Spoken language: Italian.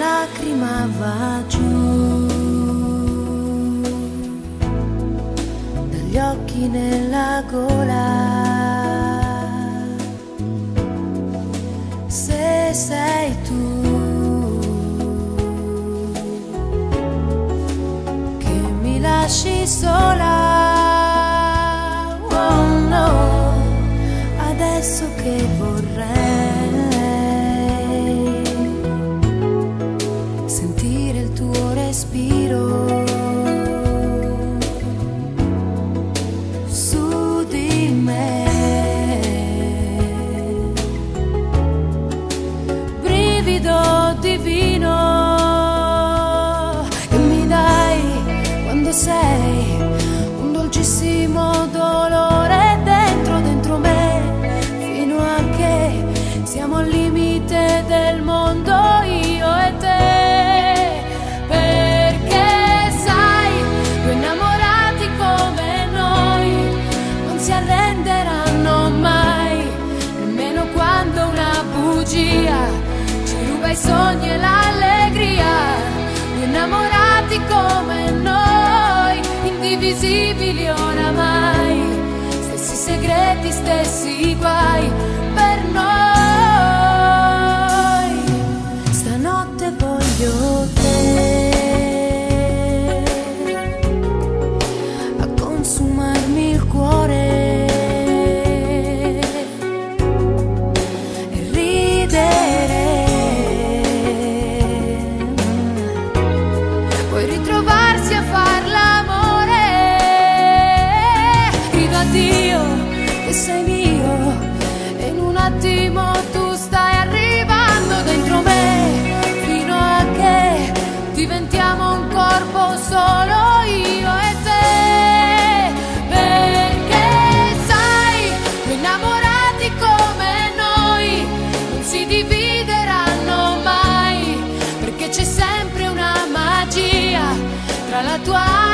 lacrima va giù dagli occhi nella gola. Se sei tu che mi lasci sola, oh no, adesso che vorrei sentire il tuo respiro su di me. Divino che mi dai quando sei un dolcissimo dolore dentro me, fino a che siamo al limite del mondo io e te. Perché sai, due innamorati come noi non si arrenderanno mai, nemmeno quando una bugia i sogni e l'allegria. Due innamorati come noi, indivisibili oramai, stessi segreti, stessi guai per noi. Stanotte voglio te a consumarmi il cuore e ridere. Ritrovarsi a far l'amore, grido a Dio che sei mio e in un attimo tu stai arrivando dentro me, fino a che diventiamo un corpo solo io e te. Perché sai, due innamorati come noi non si divideranno mai, perché c'è sempre una magia tra la tua